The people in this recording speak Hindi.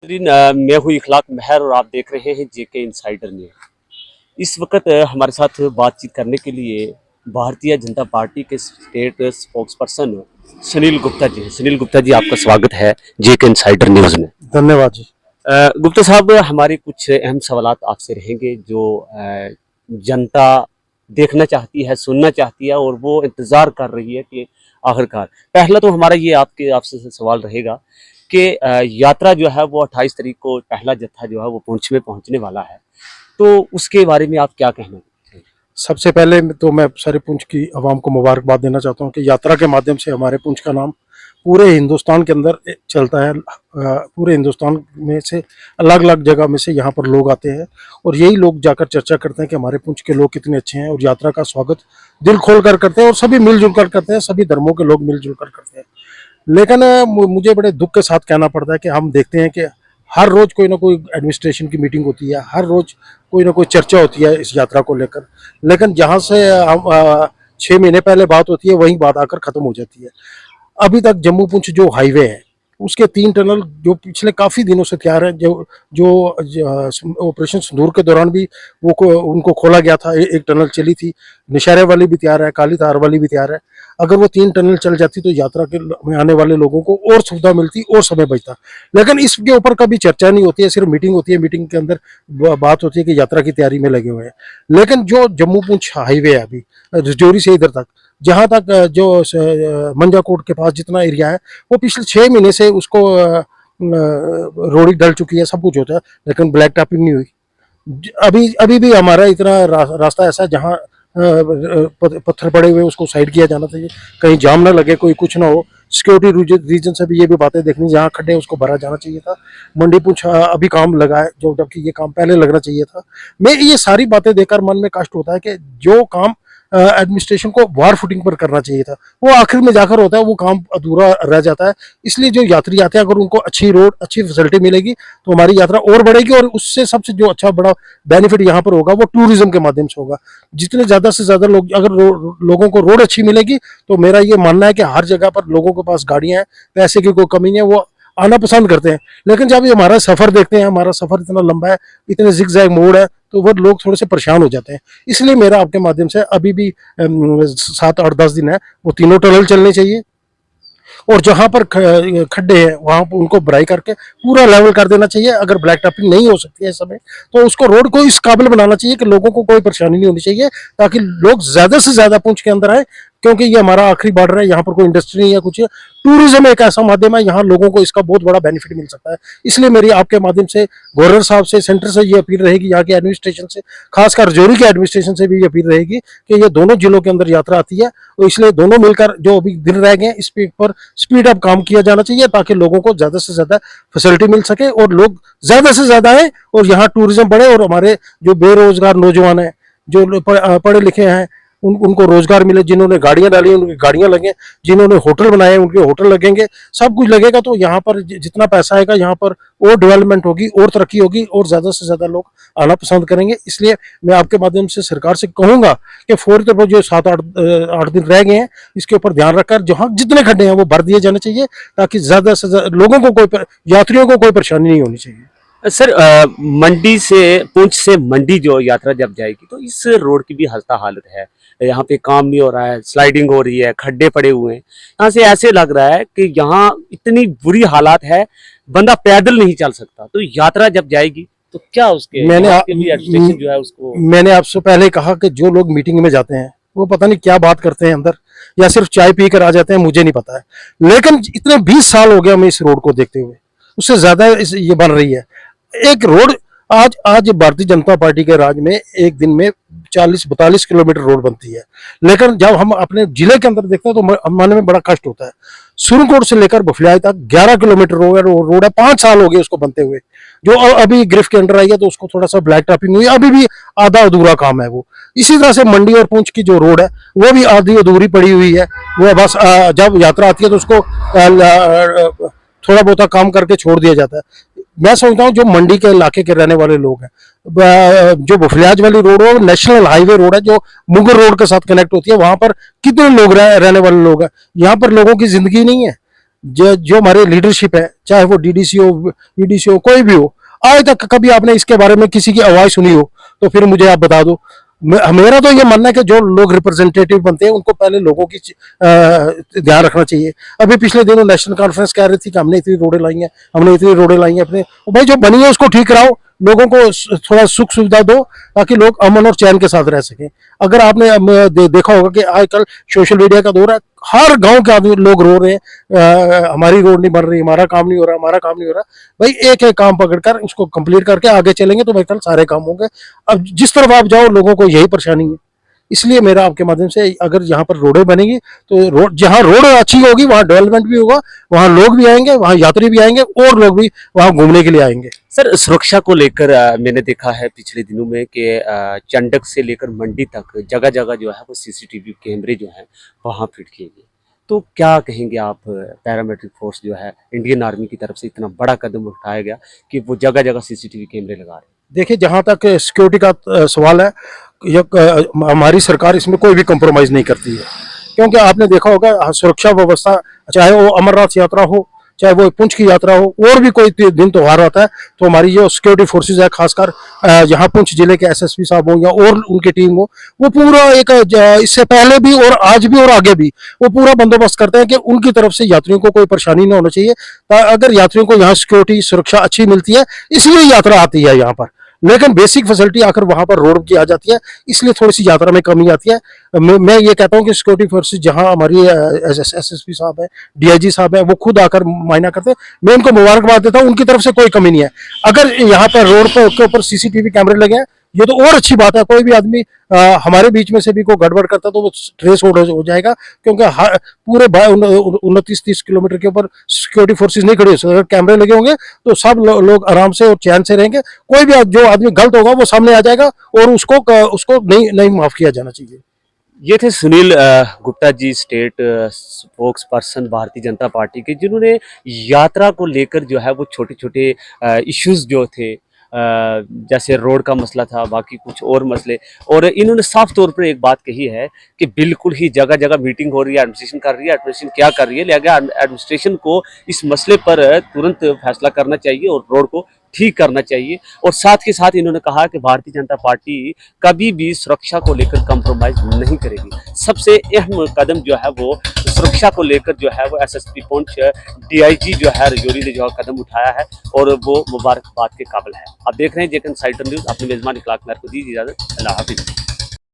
मैं हूँ इखलाक महर और आप देख रहे हैं जेके इनसाइडर न्यूज़। इस वक्त हमारे साथ बातचीत करने के लिए भारतीय जनता पार्टी के state spokesperson Sunil Gupta ji हैं। सुनील गुप्ता जी, आपका स्वागत है जेके इनसाइडर न्यूज़ में। धन्यवाद जी। गुप्ता साहब, हमारे कुछ अहम सवालात आपसे रहेंगे जो जनता देखना चाहती है, सुनना चाहती है और वो इंतज़ार कर रही है कि आखिरकार। पहला तो हमारा ये आपसे सवाल रहेगा कि यात्रा जो है वो 28 तारीख को पहला जत्था जो है वो पुंछ में पहुंचने वाला है, तो उसके बारे में आप क्या कहना चाहते हैं? सबसे पहले तो मैं सारे पुंछ की आवाम को मुबारकबाद देना चाहता हूं कि यात्रा के माध्यम से हमारे पुंछ का नाम पूरे हिंदुस्तान के अंदर चलता है। पूरे हिंदुस्तान में से अलग अलग जगह में से यहाँ पर लोग आते हैं और यही लोग जाकर चर्चा करते हैं कि हमारे पुंछ के लोग कितने अच्छे हैं और यात्रा का स्वागत दिल खोल कर करते हैं और सभी मिलजुल कर करते हैं, सभी धर्मों के लोग मिलजुल कर करते हैं। लेकिन मुझे बड़े दुख के साथ कहना पड़ता है कि हम देखते हैं कि हर रोज कोई ना कोई एडमिनिस्ट्रेशन की मीटिंग होती है, हर रोज कोई ना कोई चर्चा होती है इस यात्रा को लेकर, लेकिन जहां से हम 6 महीने पहले बात होती है वहीं बात आकर खत्म हो जाती है। अभी तक जम्मू पुंछ जो हाईवे है उसके 3 टनल जो पिछले काफ़ी दिनों से तैयार है, जो ऑपरेशन सिंदूर के दौरान भी उनको खोला गया था। एक टनल चली थी, नशहरे वाली भी तैयार है, काली तार वाली भी तैयार है। अगर वो 3 टनल चल जाती तो यात्रा के में आने वाले लोगों को और सुविधा मिलती और समय बचता, लेकिन इसके ऊपर कभी चर्चा नहीं होती है, सिर्फ मीटिंग होती है। मीटिंग के अंदर बात होती है कि यात्रा की तैयारी में लगे हुए हैं, लेकिन जो जम्मू पुंछ हाईवे है अभी रजौरी से इधर तक, जहाँ तक जो मंजाकोट के पास जितना एरिया है वो पिछले 6 महीने से उसको रोड़ी डल चुकी है, सब कुछ होता है, लेकिन ब्लैक टॉपिंग नहीं हुई। अभी भी हमारा इतना रास्ता ऐसा है जहाँ पत्थर पड़े हुए उसको साइड किया जाना चाहिए, कहीं जाम ना लगे, कोई कुछ ना हो। सिक्योरिटी रीजन से भी ये भी बातें देखनी, जहाँ खड्डे उसको भरा जाना चाहिए था। मंडी पुंछ अभी काम लगा है जो, जबकि ये काम पहले लगना चाहिए था। मैं ये सारी बातें देखकर मन में कष्ट होता है कि जो काम एडमिनिस्ट्रेशन को वार फुटिंग पर करना चाहिए था वो आखिर में जाकर होता है, वो काम अधूरा रह जाता है। इसलिए जो यात्री आते हैं, अगर उनको अच्छी रोड, अच्छी फैसिलिटी मिलेगी तो हमारी यात्रा और बढ़ेगी और उससे सबसे जो अच्छा बड़ा बेनिफिट यहाँ पर होगा वो टूरिज्म के माध्यम से होगा। जितने ज़्यादा से ज़्यादा लोग, अगर लोगों को रोड अच्छी मिलेगी तो मेरा ये मानना है कि हर जगह पर लोगों के पास गाड़ियाँ हैं, पैसे की कोई कमी नहीं है, वो आना पसंद करते हैं। लेकिन जब ये हमारा सफ़र देखते हैं, हमारा सफ़र इतना लंबा है, इतने जिगजैग मोड़ है, तो वो लोग थोड़े से परेशान हो जाते हैं। इसलिए मेरा आपके माध्यम से अभी भी 7, 8, 10 दिन है, वो तीनों टनल चलने चाहिए और जहां पर खड्डे हैं वहां पर उनको भराई करके पूरा लेवल कर देना चाहिए। अगर ब्लैक टॉपिंग नहीं हो सकती है इस समय तो उसको रोड को इस काबिल बनाना चाहिए कि लोगों को कोई परेशानी नहीं होनी चाहिए, ताकि लोग ज्यादा से ज्यादा पुंछ के अंदर आए, क्योंकि ये हमारा आखिरी बॉर्डर है, यहाँ पर कोई इंडस्ट्री नहीं है, कुछ है। टूरिज्म एक ऐसा माध्यम है, यहाँ लोगों को इसका बहुत बड़ा बेनिफिट मिल सकता है। इसलिए मेरी आपके माध्यम से गवर्नर साहब से, सेंटर से ये अपील रहेगी, यहाँ के एडमिनिस्ट्रेशन से, खासकर रजौरी के एडमिनिस्ट्रेशन से भी ये अपील रहेगी कि ये दोनों जिलों के अंदर यात्रा आती है और इसलिए दोनों मिलकर जो अभी दिन रह गए इस पर स्पीड अप काम किया जाना चाहिए, ताकि लोगों को ज्यादा से ज्यादा फैसिलिटी मिल सके और लोग ज्यादा से ज्यादा आए और यहाँ टूरिज्म बढ़े और हमारे जो बेरोजगार नौजवान हैं, जो पढ़े लिखे हैं, उनको रोजगार मिले। जिन्होंने गाड़ियां डाली उनकी गाड़ियां लगे, जिन्होंने होटल बनाए उनके होटल लगेंगे, सब कुछ लगेगा तो यहाँ पर जितना पैसा आएगा यहाँ पर और डेवलपमेंट होगी और तरक्की होगी और ज्यादा से ज्यादा लोग आना पसंद करेंगे। इसलिए मैं आपके माध्यम से सरकार से कहूंगा कि फौरी तौर पर जो 7-8 दिन रह गए हैं इसके ऊपर ध्यान रखकर जहाँ जितने खड्डे हैं वो भर दिए जाने चाहिए, ताकि ज्यादा से ज्यादा लोगों को, कोई यात्रियों को कोई परेशानी नहीं होनी चाहिए। सर, मंडी से पुंछ से मंडी जो यात्रा जब जाएगी तो इस रोड की भी हल्का हालत है, यहाँ पे काम नहीं हो रहा है, स्लाइडिंग हो रही है, खड्डे पड़े हुए हैं। यहाँ से ऐसे लग रहा है कि यहाँ इतनी बुरी हालात है, बंदा पैदल नहीं चल सकता। तो यात्रा जब जाएगी तो क्या उसके एडमिनिस्ट्रेशन जो है उसको, मैंने आपसे पहले कहा कि जो लोग मीटिंग में जाते हैं वो पता नहीं क्या बात करते हैं अंदर, या सिर्फ चाय पी कर आ जाते हैं, मुझे नहीं पता है। लेकिन इतने 20 साल हो गए हमें इस रोड को देखते हुए, उससे ज्यादा ये बन रही है। एक रोड आज भारतीय जनता पार्टी के राज में एक दिन में 40-42 किलोमीटर रोड बनती है, लेकिन जब हम अपने जिले के अंदर देखते हैं तो मन में बड़ा कष्ट होता है। सुरनकोट से लेकर बफलियाई तक 11 किलोमीटर रोड है, 5 साल हो गए उसको बनते हुए। जो अभी गिरफ्त के अंडर आई है तो उसको थोड़ा सा ब्लैक टॉपिंग हुई, अभी भी आधा अधूरा काम है वो। इसी तरह से मंडी और पुंछ की जो रोड है वो भी आधी अधूरी पड़ी हुई है। वो बस जब यात्रा आती है तो उसको थोड़ा बहुत काम करके छोड़ दिया जाता है। मैं समझता हूँ जो मंडी के इलाके के रहने वाले लोग हैं, जो बफलियाज वाली रोड है वो नेशनल हाईवे रोड है जो मुंगेर रोड के साथ कनेक्ट होती है, वहां पर कितने लोग रहने वाले लोग हैं, यहाँ पर लोगों की जिंदगी नहीं है। जो हमारे लीडरशिप है, चाहे वो डीडीसी हो, वीडीसी हो, कोई भी हो, आज तक कभी आपने इसके बारे में किसी की आवाज सुनी हो तो फिर मुझे आप बता दो। मेरा तो ये मानना है कि जो लोग रिप्रेजेंटेटिव बनते हैं उनको पहले लोगों की ध्यान रखना चाहिए। अभी पिछले दिनों नेशनल कॉन्फ्रेंस कह रही थी कि हमने इतनी रोडें लाई हैं, हमने इतनी रोडें लाई हैं अपने, भाई जो बनी है उसको ठीक कराओ, लोगों को थोड़ा सुख सुविधा दो ताकि लोग अमन और चैन के साथ रह सकें। अगर आपने देखा होगा कि आजकल सोशल मीडिया का दौर है, हर गांव के आदमी लोग रो रहे हैं, हमारी रोड नहीं बन रही, हमारा काम नहीं हो रहा, हमारा काम नहीं हो रहा। भाई एक एक काम पकड़कर उसको कंप्लीट करके आगे चलेंगे तो भाई कल सारे काम होंगे। अब जिस तरफ आप जाओ लोगों को यही परेशानी है। इसलिए मेरा आपके माध्यम से, अगर यहाँ पर रोडें बनेंगी तो रोड, जहाँ रोड अच्छी होगी वहाँ डेवलपमेंट भी होगा, वहाँ लोग भी आएंगे, वहाँ यात्री भी आएंगे और लोग भी वहाँ घूमने के लिए आएंगे। सर, सुरक्षा को लेकर मैंने देखा है पिछले दिनों में कि चंडक से लेकर मंडी तक जगह जगह जो है वो सीसीटीवी कैमरे जो हैं वहाँ फिट किए गए। तो क्या कहेंगे आप, पैरामिलिट्री फोर्स जो है इंडियन आर्मी की तरफ से इतना बड़ा कदम उठाया गया कि वो जगह जगह सीसीटीवी कैमरे लगा रहे हैं। देखिए, जहाँ तक सिक्योरिटी का सवाल है, हमारी सरकार इसमें कोई भी कॉम्प्रोमाइज़ नहीं करती है, क्योंकि आपने देखा होगा सुरक्षा व्यवस्था, चाहे वो अमरनाथ यात्रा हो, चाहे वो पुंछ की यात्रा हो, और भी कोई दिन त्योहार आता है तो हमारी जो सिक्योरिटी फोर्सेज है, खासकर यहाँ पुंछ जिले के एसएसपी साहब हो या और उनकी टीम हो, वो पूरा एक इससे पहले भी और आज भी और आगे भी वो पूरा बंदोबस्त करते हैं कि उनकी तरफ से यात्रियों को कोई परेशानी नहीं होना चाहिए। अगर यात्रियों को यहाँ सिक्योरिटी सुरक्षा अच्छी मिलती है इसलिए यात्रा आती है यहाँ पर, लेकिन बेसिक फैसिलिटी आकर वहां पर रोड की आ जाती है, इसलिए थोड़ी सी यात्रा में कमी आती है। मैं ये कहता हूं कि सिक्योरिटी फोर्सेज जहां हमारी एसएसपी साहब है, डीआईजी साहब है, वो खुद आकर मुआयना करते हैं, मैं उनको मुबारकबाद देता हूं, उनकी तरफ से कोई कमी नहीं है। अगर यहाँ पर रोड पर के ऊपर सीसीटीवी कैमरे लगे हैं ये तो और अच्छी बात है। कोई भी आदमी हमारे बीच में से भी कोई गड़बड़ करता है तो वो ट्रेस हो जाएगा, क्योंकि पूरे 29-30 किलोमीटर के ऊपर सिक्योरिटी फोर्सेज नहीं खड़ी हो सकती। अगर कैमरे लगे होंगे तो सब लोग आराम से और चैन से रहेंगे। कोई भी जो आदमी गलत होगा वो सामने आ जाएगा और उसको नहीं माफ किया जाना चाहिए। ये थे सुनील गुप्ता जी, स्टेट स्पोक्स पर्सन भारतीय जनता पार्टी के, जिन्होंने यात्रा को लेकर जो है वो छोटे छोटे इश्यूज जो थे, जैसे रोड का मसला था, बाकी कुछ और मसले, और इन्होंने साफ तौर पर एक बात कही है कि बिल्कुल ही जगह जगह मीटिंग हो रही है, एडमिनिस्ट्रेशन कर रही है, एडमिनिस्ट्रेशन क्या कर रही है, लिहाजा एडमिनिस्ट्रेशन को इस मसले पर तुरंत फैसला करना चाहिए और रोड को ठीक करना चाहिए। और साथ ही साथ इन्होंने कहा कि भारतीय जनता पार्टी कभी भी सुरक्षा को लेकर कंप्रोमाइज नहीं करेगी। सबसे अहम कदम जो है वो सुरक्षा को लेकर जो है वो एसएसपी पुंछ, डीआईजी जो है रजौरी ने जो कदम उठाया है और वो मुबारकबाद के काबिल है। आप देख रहे हैं जेकन साइटर न्यूज़। अपने मेजबान इखलाक मैर को दीजिए इजाजत। अल्लाह हाफिज़।